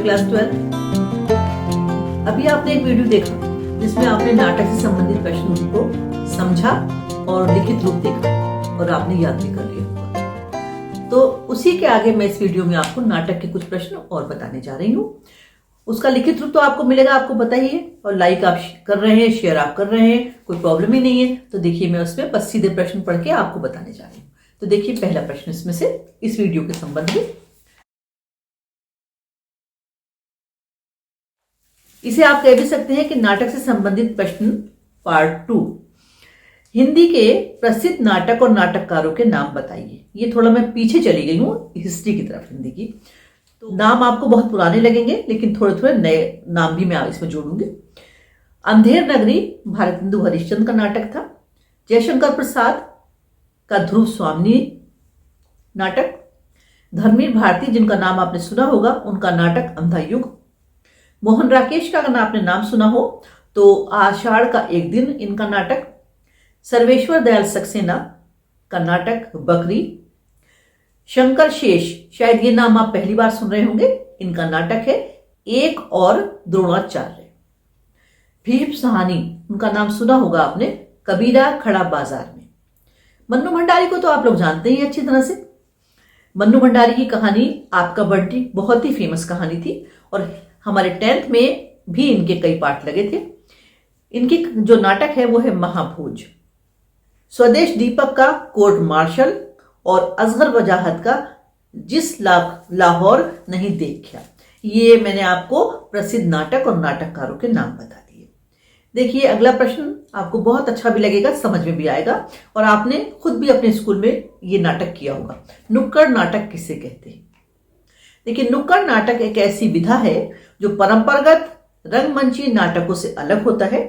Dear class 12, अभी आपने एक वीडियो देखा जिसमें आपने नाटक से संबंधित प्रश्नों को समझा और लिखित रूप देखा और आपने याद भी कर लिया होगा। तो उसी के आगे मैं इस वीडियो में आपको नाटक के कुछ प्रश्न और बताने जा रही हूँ। उसका लिखित रूप तो आपको मिलेगा, आपको पता ही है, और लाइक आप कर रहे हैं, शेयर आप कर रहे हैं, कोई प्रॉब्लम ही नहीं है। तो देखिए मैं उसमें बस सीधे प्रश्न पढ़ के आपको बताने जा रही हूँ। तो देखिए पहला प्रश्न इसमें से इस वीडियो के संबंध में, इसे आप कह भी सकते हैं कि नाटक से संबंधित प्रश्न पार्ट 2। हिंदी के प्रसिद्ध नाटक और नाटककारों के नाम बताइए। ये थोड़ा मैं पीछे चली गई हूँ हिस्ट्री की तरफ हिंदी की, तो नाम आपको बहुत पुराने लगेंगे लेकिन थोड़े थोड़े नए नाम भी मैं इसमें जोड़ूंगी। अंधेर नगरी भारतेंदु हरिश्चंद्र का नाटक था। जयशंकर प्रसाद का ध्रुव स्वामिनी नाटक। धर्मवीर भारती जिनका नाम आपने सुना होगा, उनका नाटक अंधा युग। मोहन राकेश का अगर आपने नाम सुना हो तो आषाढ़ का एक दिन इनका नाटक। सर्वेश्वर दयाल सक्सेना का नाटक बकरी। शंकर शेष, शायद ये नाम आप पहली बार सुन रहे होंगे, इनका नाटक है एक और द्रोणाचार्य। भीष्म सहानी, उनका नाम सुना होगा आपने, कबीरा खड़ा बाजार में। मन्नू भंडारी को तो आप लोग जानते ही अच्छी तरह से। मन्नू भंडारी की कहानी आपका बंटी बहुत ही फेमस कहानी थी और हमारे 10th में भी इनके कई पार्ट लगे थे। इनकी जो नाटक है वो है महाभोज। स्वदेश दीपक का कोर्ट मार्शल और असगर वजाहत का जिस लाहौर नहीं देखा। ये मैंने आपको प्रसिद्ध नाटक और नाटककारों के नाम बता दिए। देखिए अगला प्रश्न आपको बहुत अच्छा भी लगेगा, समझ में भी आएगा, और आपने खुद भी अपने स्कूल में ये नाटक किया होगा। नुक्कड़ नाटक किसे कहते हैं? देखिए नुक्कड़ नाटक एक ऐसी विधा है जो परंपरागत रंगमंची नाटकों से अलग होता है।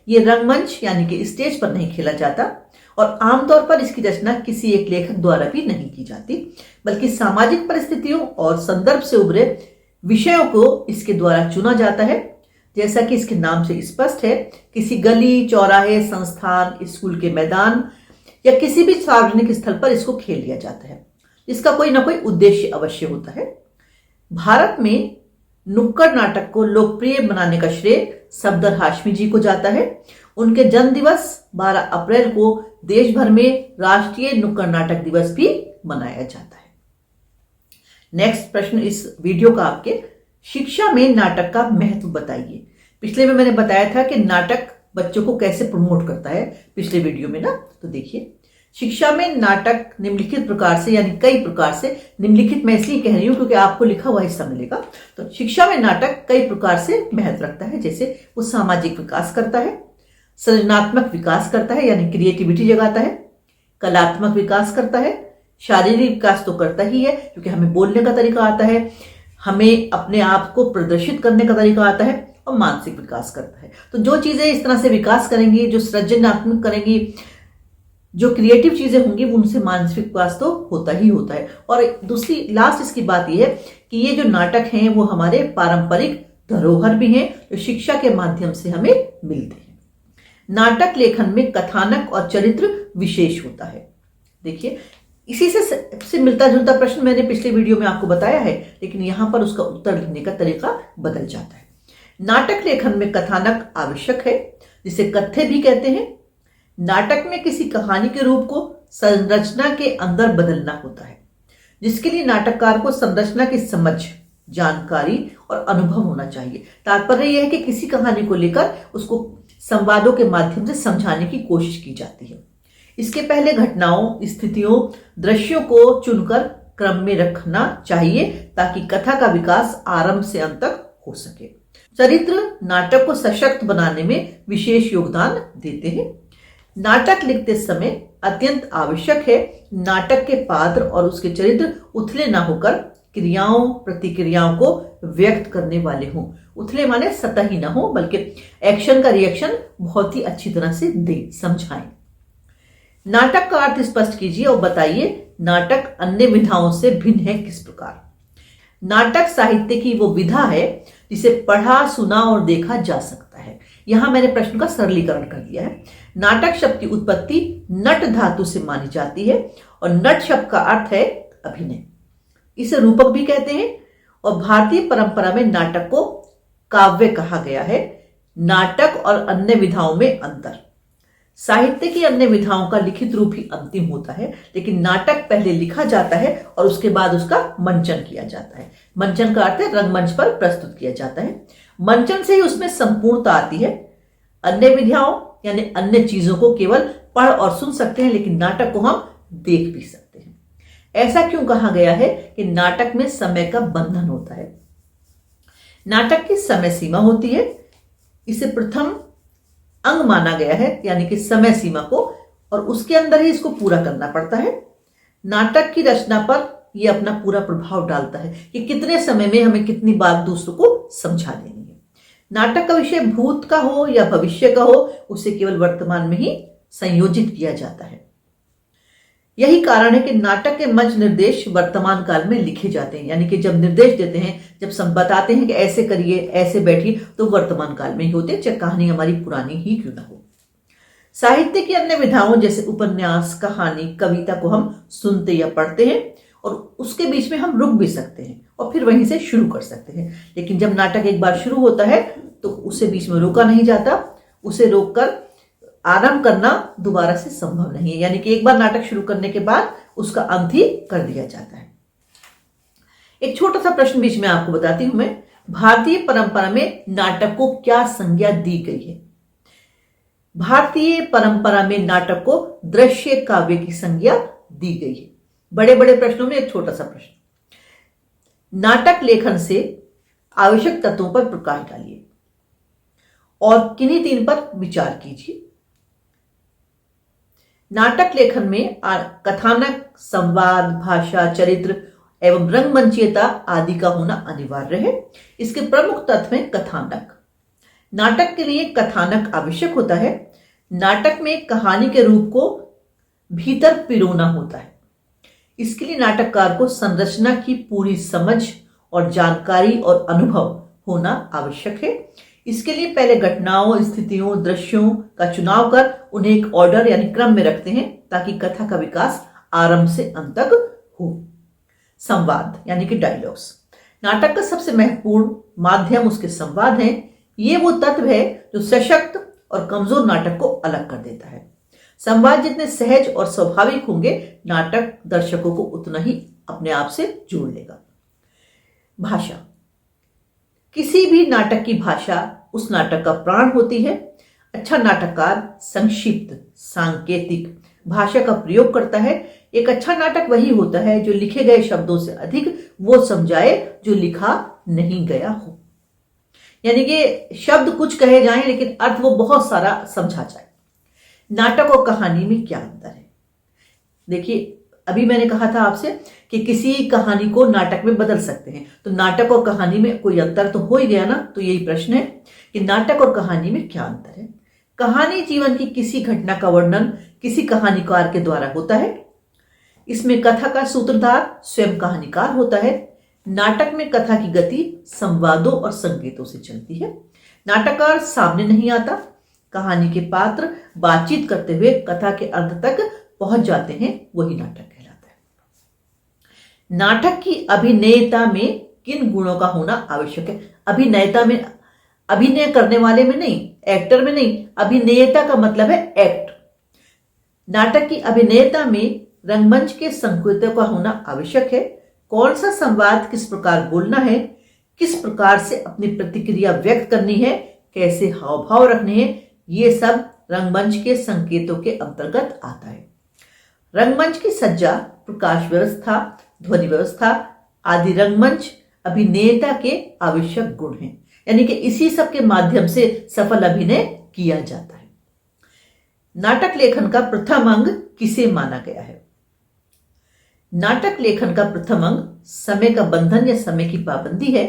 ये रंगमंच यानी कि स्टेज पर नहीं खेला जाता और आमतौर पर इसकी रचना किसी एक लेखक द्वारा भी नहीं की जाती, बल्कि सामाजिक परिस्थितियों और संदर्भ से उभरे विषयों को इसके द्वारा चुना जाता है। जैसा कि इसके नाम से स्पष्ट है, किसी गली, चौराहे, संस्थान, स्कूल के मैदान या किसी भी सार्वजनिक स्थल पर इसको खेल लिया जाता है। इसका कोई ना कोई उद्देश्य अवश्य होता है। भारत में नुक्कड़ नाटक को लोकप्रिय बनाने का श्रेय सफदर हाशमी जी को जाता है। उनके जन्म दिवस 12 अप्रैल को देश भर में राष्ट्रीय नुक्कड़ नाटक दिवस भी मनाया जाता है। नेक्स्ट प्रश्न इस वीडियो का आपके, शिक्षा में नाटक का महत्व बताइए। पिछले में मैंने बताया था कि नाटक बच्चों को कैसे प्रमोट करता है, पिछले वीडियो में ना। तो देखिए शिक्षा में नाटक निम्नलिखित प्रकार से, यानी कई प्रकार से, निम्नलिखित मैं इसलिए कह रही हूं क्योंकि आपको लिखा हुआ हिस्सा मिलेगा। तो शिक्षा में नाटक कई प्रकार से महत्व रखता है। जैसे वो सामाजिक विकास करता है, सृजनात्मक विकास करता है यानी क्रिएटिविटी जगाता है, कलात्मक विकास करता है, शारीरिक विकास तो करता ही है क्योंकि हमें बोलने का तरीका आता है, हमें अपने आप को प्रदर्शित करने का तरीका आता है, और मानसिक विकास करता है। तो जो चीजें इस तरह से विकास करेंगी, जो सृजनात्मक करेंगी, जो क्रिएटिव चीजें होंगी, उनसे मानसिक विकास तो होता ही होता है। और दूसरी लास्ट इसकी बात यह है कि ये जो नाटक हैं वो हमारे पारंपरिक धरोहर भी हैं जो शिक्षा के माध्यम से हमें मिलते हैं। नाटक लेखन में कथानक और चरित्र विशेष होता है। देखिए इसी से मिलता जुलता प्रश्न मैंने पिछले वीडियो में आपको बताया है, लेकिन यहां पर उसका उत्तर लिखने का तरीका बदल जाता है। नाटक लेखन में कथानक आवश्यक है, जिसे कथ्य भी कहते हैं। नाटक में किसी कहानी के रूप को संरचना के अंदर बदलना होता है, जिसके लिए नाटककार को संरचना की समझ, जानकारी और अनुभव होना चाहिए। तात्पर्य यह है कि किसी कहानी को लेकर उसको संवादों के माध्यम से समझाने की कोशिश की जाती है। इसके पहले घटनाओं, स्थितियों, दृश्यों को चुनकर क्रम में रखना चाहिए ताकि कथा का विकास आरंभ से अंत तक हो सके। चरित्र नाटक को सशक्त बनाने में विशेष योगदान देते हैं। नाटक लिखते समय अत्यंत आवश्यक है नाटक के पात्र और उसके चरित्र उथले ना होकर क्रियाओं, प्रतिक्रियाओं को व्यक्त करने वाले हों। उथले माने सतही ना हो, बल्कि एक्शन का रिएक्शन बहुत ही अच्छी तरह से दे, समझाएं। नाटक का अर्थ स्पष्ट कीजिए और बताइए नाटक अन्य विधाओं से भिन्न है किस प्रकार। नाटक साहित्य की वो विधा है जिसे पढ़ा, सुना और देखा जा सकता है। यहां मैंने प्रश्न का सरलीकरण कर दिया है। नाटक शब्द की उत्पत्ति नट धातु से मानी जाती है और नट शब्द का अर्थ है अभिनय। इसे रूपक भी कहते हैं और भारतीय परंपरा में नाटक को काव्य कहा गया है। नाटक और अन्य विधाओं में अंतर। साहित्य की अन्य विधाओं का लिखित रूप ही अंतिम होता है, लेकिन नाटक पहले लिखा जाता है और उसके बाद उसका मंचन किया जाता है। मंचन का अर्थ है रंगमंच पर प्रस्तुत किया जाता है। मंचन से ही उसमें संपूर्णता आती है। अन्य विधाओं यानी अन्य चीजों को केवल पढ़ और सुन सकते हैं, लेकिन नाटक को हम देख भी सकते हैं। ऐसा क्यों कहा गया है कि नाटक में समय का बंधन होता है। नाटक की समय सीमा होती है। इसे प्रथम अंग माना गया है, यानी कि समय सीमा को, और उसके अंदर ही इसको पूरा करना पड़ता है। नाटक की रचना पर यह अपना पूरा प्रभाव डालता है कि कितने समय में हमें कितनी बात दूसरों को समझा देनी है। नाटक का विषय भूत का हो या भविष्य का हो, उसे केवल वर्तमान में ही संयोजित किया जाता है। यही कारण है कि नाटक के मंच निर्देश वर्तमान काल में लिखे जाते हैं, यानी कि जब निर्देश देते हैं, जब बताते हैं कि ऐसे करिए, ऐसे बैठिए, तो वर्तमान काल में ही होते हैं, चाहे कहानी हमारी पुरानी ही क्यों ना हो। साहित्य की अन्य विधाओं जैसे उपन्यास, कहानी, कविता को हम सुनते या पढ़ते हैं और उसके बीच में हम रुक भी सकते हैं और फिर वहीं से शुरू कर सकते हैं। लेकिन जब नाटक एक बार शुरू होता है तो उसे बीच में रोका नहीं जाता। उसे रोककर आरंभ करना दोबारा से संभव नहीं है, यानी कि एक बार नाटक शुरू करने के बाद उसका अंत ही कर दिया जाता है। एक छोटा सा प्रश्न बीच में आपको बताती हूं मैं। भारतीय परंपरा में नाटक को क्या संज्ञा दी गई है? भारतीय परंपरा में नाटक को दृश्य काव्य की संज्ञा दी गई है। बड़े बड़े प्रश्नों में एक छोटा सा प्रश्न। नाटक लेखन से आवश्यक तत्वों पर प्रकाश डालिए और किन्हीं तीन पर विचार कीजिए। नाटक लेखन में कथानक, संवाद, भाषा, चरित्र एवं रंगमंचीयता आदि का होना अनिवार्य है। इसके प्रमुख तत्व हैं कथानक। नाटक के लिए कथानक आवश्यक होता है। नाटक में कहानी के रूप को भीतर पिरोना होता है। इसके लिए नाटककार को संरचना की पूरी समझ और जानकारी और अनुभव होना आवश्यक है। इसके लिए पहले घटनाओं, स्थितियों, दृश्यों का चुनाव कर उन्हें एक ऑर्डर यानी क्रम में रखते हैं ताकि कथा का विकास आरंभ से अंत तक हो। संवाद यानी कि डायलॉग्स। नाटक का सबसे महत्वपूर्ण माध्यम उसके संवाद हैं। ये वो तत्व है जो सशक्त और कमजोर नाटक को अलग कर देता है। संवाद जितने सहज और स्वाभाविक होंगे, नाटक दर्शकों को उतना ही अपने आप से जोड़ लेगा। भाषा। किसी भी नाटक की भाषा उस नाटक का प्राण होती है। अच्छा नाटककार संक्षिप्त, सांकेतिक भाषा का प्रयोग करता है। एक अच्छा नाटक वही होता है जो लिखे गए शब्दों से अधिक वो समझाए जो लिखा नहीं गया हो, यानी कि शब्द कुछ कहे जाएं लेकिन अर्थ वो बहुत सारा समझा जाए। नाटक और कहानी में क्या अंतर है? देखिए, अभी मैंने कहा था आपसे कि किसी कहानी को नाटक में बदल सकते हैं, तो नाटक और कहानी में कोई अंतर तो हो ही गया ना। तो यही प्रश्न है कि नाटक और कहानी में क्या अंतर है। कहानी जीवन की किसी घटना का वर्णन किसी कहानीकार के द्वारा होता है। इसमें कथा का सूत्रधार स्वयं कहानीकार होता है। नाटक में कथा की गति संवादों और संकेतों से चलती है। नाटककार सामने नहीं आता। कहानी के पात्र बातचीत करते हुए कथा के अंत तक पहुंच जाते हैं, वही नाटक कहलाता है। नाटक की अभिनेता में किन गुणों का होना आवश्यक है? अभिनेता में अभिनय करने वाले में नहीं, एक्टर में नहीं, अभिनेता का मतलब है एक्ट। नाटक की अभिनेता में रंगमंच के संकेतों का होना आवश्यक है। कौन सा संवाद किस प्रकार बोलना है, किस प्रकार से अपनी प्रतिक्रिया व्यक्त करनी है, कैसे हाव भाव रखने हैं, ये सब रंगमंच के संकेतों के अंतर्गत आता है। रंगमंच की सज्जा, प्रकाश व्यवस्था, ध्वनि व्यवस्था आदि रंगमंच अभिनेता के आवश्यक गुण हैं, यानी कि इसी सब के माध्यम से सफल अभिनय किया जाता है। नाटक लेखन का प्रथम अंग किसे माना गया है? नाटक लेखन का प्रथम अंग समय का बंधन या समय की पाबंदी है।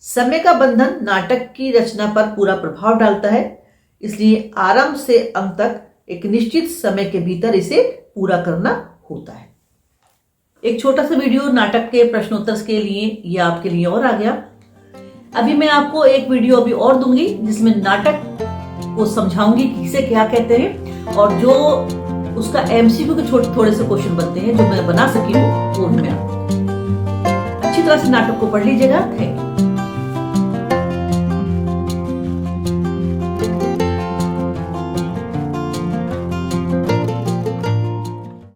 समय का बंधन नाटक की रचना पर पूरा प्रभाव डालता है, इसलिए आरंभ से अंत तक एक निश्चित समय के भीतर इसे पूरा करना होता है। एक छोटा सा वीडियो नाटक के प्रश्नोत्तर के लिए ये आपके लिए और आ गया। अभी मैं आपको एक वीडियो अभी और दूंगी जिसमें नाटक को समझाऊंगी कि इसे क्या कहते हैं, और जो उसका एमसीक्यू के थोड़े से क्वेश्चन बनते हैं जो मैं बना सकी हूँ वो मैं आपको अच्छी तरह से नाटक को पढ़ लीजिएगा। Thank you.